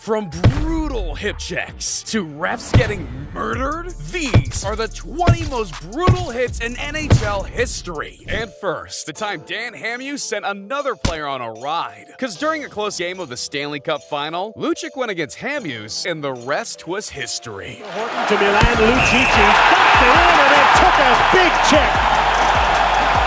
From brutal hip checks to refs getting murdered, these are the 20 most brutal hits in NHL history. And first, the time Dan Hamhuis sent another player on a ride. Because during a close game of the Stanley Cup Final, Lucic went against Hamhuis, and the rest was history. Horton to Milan Lucic, ducked it in and then took a big check.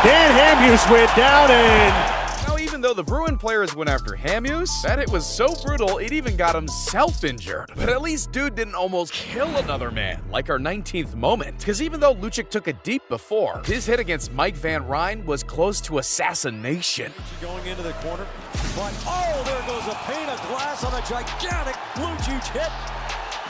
Dan Hamhuis went down and... Now, even though the Bruin players went after Hamhuis, that hit was so brutal it even got himself injured. But at least dude didn't almost kill another man, like our 19th moment. Because even though Lucic took it deep before, his hit against Mike Van Ryn was close to assassination. Going into the corner, but oh, there goes a pane of glass on a gigantic Lucic hit.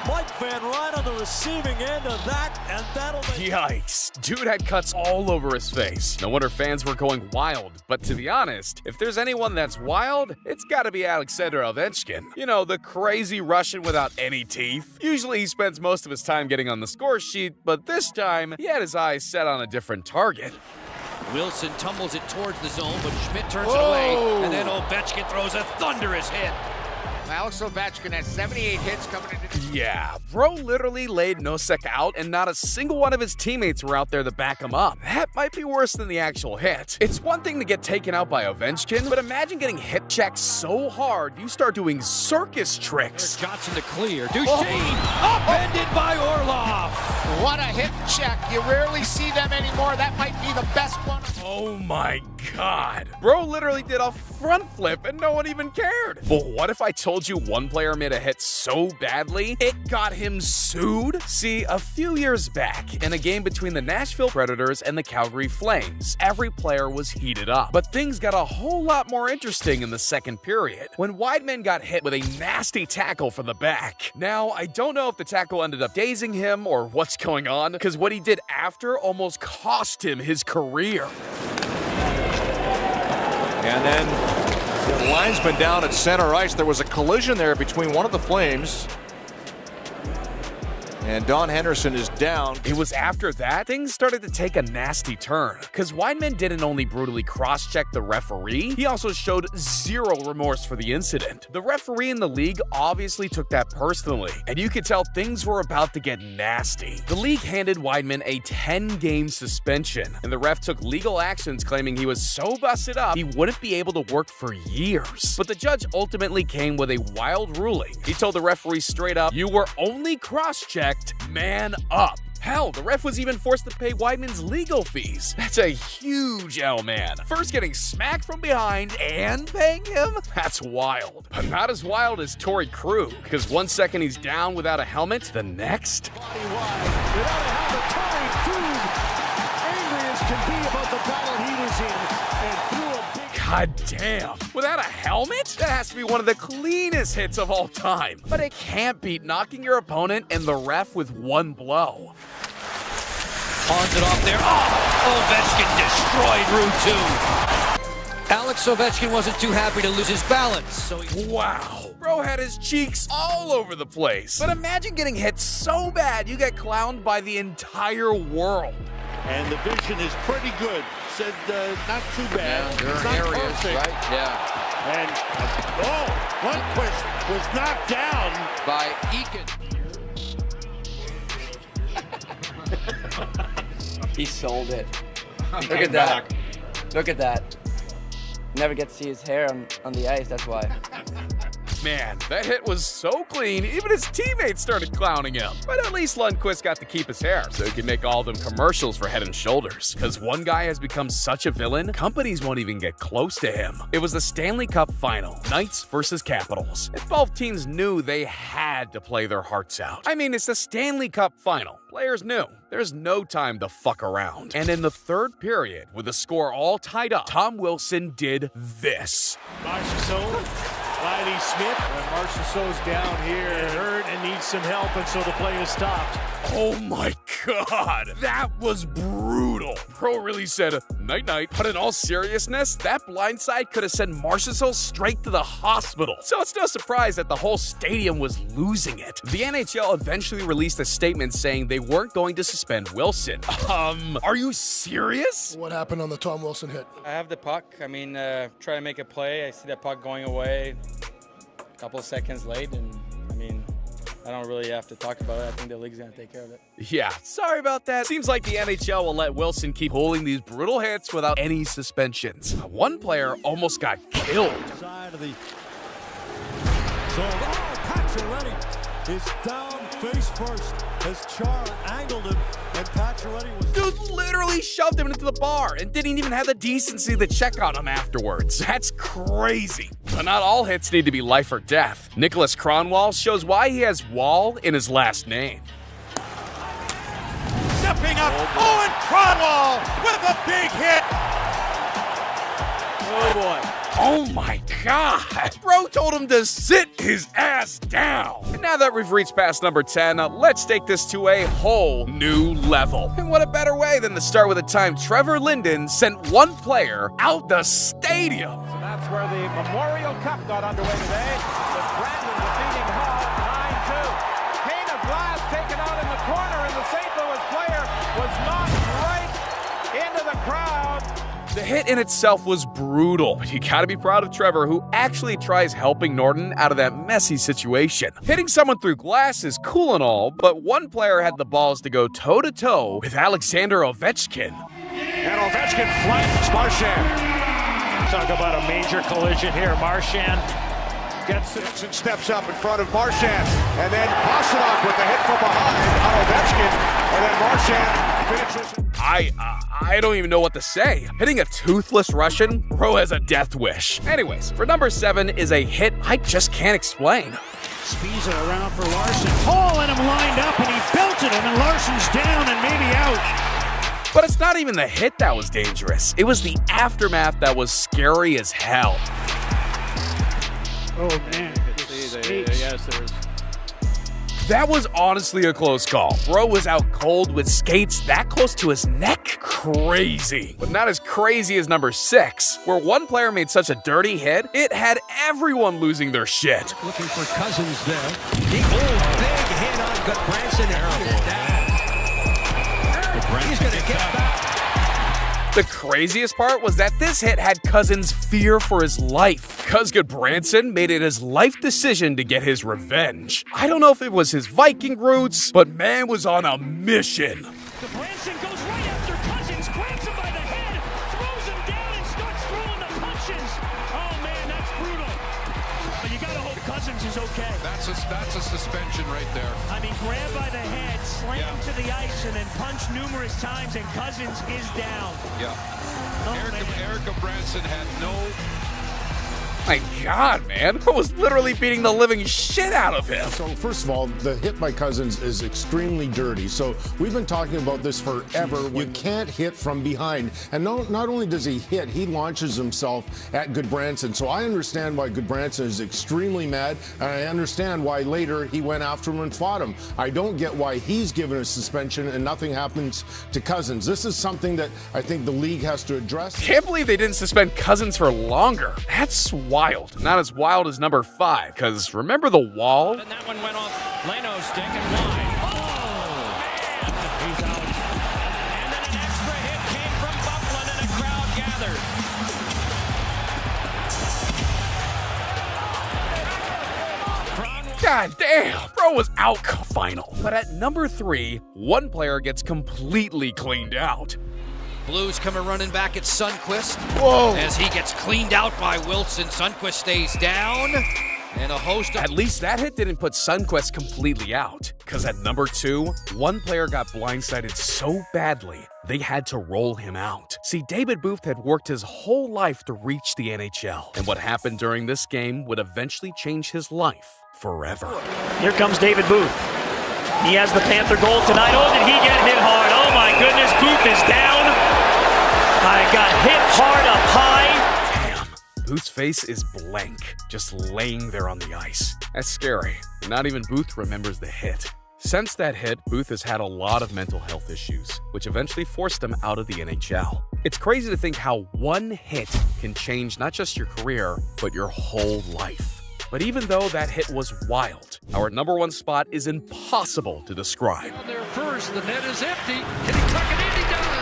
Mike Van Ryn on the receiving end of that, and that'll make... Yikes. Dude had cuts all over his face. No wonder fans were going wild. But to be honest, if there's anyone that's wild, it's gotta be Alexander Ovechkin. You know, the crazy Russian without any teeth. Usually he spends most of his time getting on the score sheet, but this time, he had his eyes set on a different target. Wilson tumbles it towards the zone, but Schmidt turns it away, and then Ovechkin throws a thunderous hit. Alex Ovechkin has 78 hits coming into... Yeah, bro literally laid Nosek out, and not a single one of his teammates were out there to back him up. That might be worse than the actual hit. It's one thing to get taken out by Ovechkin, but imagine getting hip checked so hard you start doing circus tricks. Johnson to clear. Duchesne upended by Orlov. What a hip check. You rarely see them anymore. That might be the best one. Oh my god. Bro literally did a front flip and no one even cared. But what if I told you one player made a hit so badly, it got him sued? See, a few years back, in a game between the Nashville Predators and the Calgary Flames, every player was heated up. But things got a whole lot more interesting in the second period, when Wideman got hit with a nasty tackle from the back. Now, I don't know if the tackle ended up dazing him or what's going on, because what he did after almost cost him his career. And then the linesman down at center ice. There was a collision there between one of the Flames, and Don Henderson is down. It was after that things started to take a nasty turn, because Wideman didn't only brutally cross-check the referee, he also showed zero remorse for the incident. The referee in the league obviously took that personally, and you could tell things were about to get nasty. The league handed Wideman a 10-game suspension, and the ref took legal actions claiming he was so busted up he wouldn't be able to work for years. But the judge ultimately came with a wild ruling. He told the referee straight up, "You were only cross-checked, man up." Hell, the ref was even forced to pay Wideman's legal fees. That's a huge L, man. First getting smacked from behind and paying him? That's wild. But not as wild as Torrey Krug, because one second he's down without a helmet, the next... Body wide, without a helmet, Torrey Krug, angry as can be about the battle he was in, and threw a big... God damn. Without a helmet? That has to be one of the cleanest hits of all time. But it can't beat knocking your opponent and the ref with one blow. Pawns it off there. Oh, Ovechkin destroyed Route 2. Alex Ovechkin wasn't too happy to lose his balance, so he... Wow. Bro had his cheeks all over the place. But imagine getting hit so bad you get clowned by the entire world. And the vision is pretty good. Said not too bad. Yeah, there It's are not areas, perfect. right? Yeah. And, Lundqvist was knocked down. By Eakin. He sold it. Look at that. Look at that. Never get to see his hair on the ice, that's why. Man, that hit was so clean, even his teammates started clowning him. But at least Lundqvist got to keep his hair, so he can make all them commercials for Head & Shoulders. Because one guy has become such a villain, companies won't even get close to him. It was the Stanley Cup Final, Knights versus Capitals. And both teams knew they had to play their hearts out. I mean, it's the Stanley Cup Final. Players knew. There's no time to fuck around. And in the third period, with the score all tied up, Tom Wilson did this. Marchessault, Riley Smith. Marchessault's down here, hurt and needs some help, and so the play is stopped. Oh my god, that was brutal. Pro really said night-night, but in all seriousness, that blindside could have sent Marchessault straight to the hospital. So it's no surprise that the whole stadium was losing it. The NHL eventually released a statement saying they weren't going to suspend Wilson. Are you serious? What happened on the Tom Wilson hit? I have the puck. I mean, try to make a play. I see that puck going away. A couple of seconds late, and mean, I don't really have to talk about it. I think the league's going to take care of it. Yeah, sorry about that. Seems like the NHL will let Wilson keep pulling these brutal hits without any suspensions. One player almost got killed. Side of the zone. Oh, Pacioretty is down face first as Chara angled him, and Pacioretty was... Dude literally shoved him into the bar and didn't even have the decency to check on him afterwards. That's crazy. But not all hits need to be life or death. Nicholas Kronwall shows why he has Wall in his last name. Stepping up, Owen Kronwall with a big hit. Oh, boy. Oh my God! Bro told him to sit his ass down. And now that we've reached past number 10, let's take this to a whole new level. And what a better way than to start with a time Trevor Linden sent one player out the stadium. So that's where the Memorial Cup got underway today, with Brandon defeating Hall 9-2. Pane of glass taken out in the corner, and the St. Louis player was knocked right into the crowd. The hit in itself was brutal, but you gotta be proud of Trevor, who actually tries helping Norton out of that messy situation. Hitting someone through glass is cool and all, but one player had the balls to go toe-to-toe with Alexander Ovechkin. And Ovechkin flanks Marchand. Talk about a major collision here. Marchand gets it and steps up in front of Marchand. And then Pastrnak with the hit from behind on Ovechkin. And then Marchand finishes. I don't even know what to say. Hitting a toothless Russian? Bro has a death wish. Anyways, for number 7 is a hit I just can't explain. Speeds it around for Larson. Hall and him lined up, and he belted him, and Larson's down and maybe out. But it's not even the hit that was dangerous. It was the aftermath that was scary as hell. Oh, man. Yes, there was. That was honestly a close call. Bro was out cold with skates that close to his neck. Crazy. But not as crazy as number 6, where one player made such a dirty hit, it had everyone losing their shit. Looking for Cousins there. The old big hit on Goodbranson. He's going to get back. The craziest part was that this hit had Cousins fear for his life, because Goodbranson made it his life decision to get his revenge. I don't know if it was his Viking roots, but man was on a mission. Goodbranson goes right after Cousins, grabs him by the head, throws him down, and starts throwing the punches. Oh, man, that's brutal. But you got to hope Cousins is okay. That's a suspension right there. I mean, grab by the head, slam him to the ice, and then punch numerous times, and Cousins is down. Yeah. Oh, Eric Branson had no... My God, man. I was literally beating the living shit out of him. So first of all, the hit by Cousins is extremely dirty. So we've been talking about this forever. You can't hit from behind. And not only does he hit, he launches himself at Goodbranson. So I understand why Goodbranson is extremely mad, and I understand why later he went after him and fought him. I don't get why he's given a suspension and nothing happens to Cousins. This is something that I think the league has to address. Can't believe they didn't suspend Cousins for longer. That's wild. Not as wild as number 5, because remember the wall? And that one went off Leno's stick and wide. Oh, man. He's out. And then an extra hit came from Bufflin, and a crowd gathered. God damn, bro was out final. But at number 3, one player gets completely cleaned out. Blues coming running back at Sundqvist. Whoa. As he gets cleaned out by Wilson. Sundqvist stays down. And a host of... At least that hit didn't put Sundqvist completely out. Because at number 2, one player got blindsided so badly, they had to roll him out. See, David Booth had worked his whole life to reach the NHL. And what happened during this game would eventually change his life forever. Here comes David Booth. He has the Panther goal tonight. Oh, did he get hit hard? Oh, my goodness. Booth is down. I got hit hard up high. Damn. Booth's face is blank, just laying there on the ice. That's scary. Not even Booth remembers the hit. Since that hit, Booth has had a lot of mental health issues, which eventually forced him out of the NHL. It's crazy to think how one hit can change not just your career, but your whole life. But even though that hit was wild, our number 1 spot is impossible to describe. There first, the net is empty. Can he tuck it in? He does.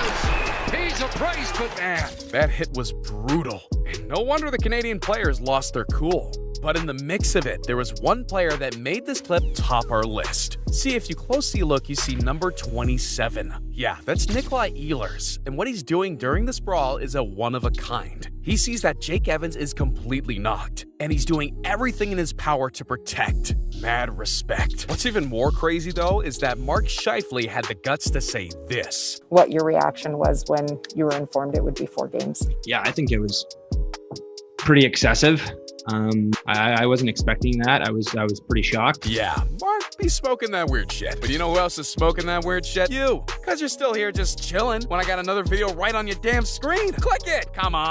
Pays a price, but man, that hit was brutal. And no wonder the Canadian players lost their cool. But in the mix of it, there was one player that made this clip top our list. See, if you closely look, you see number 27. Yeah, that's Nikolai Ehlers, and what he's doing during this brawl is a one-of-a-kind. He sees that Jake Evans is completely knocked, and he's doing everything in his power to protect. Mad respect. What's even more crazy, though, is that Mark Scheifele had the guts to say this. What your reaction was when you were informed it would be 4 games? Yeah, I think it was pretty excessive. I wasn't expecting that. I was pretty shocked. Yeah, Mark be smoking that weird shit. But you know who else is smoking that weird shit? You. Because you're still here just chilling when I got another video right on your damn screen. Click it. Come on.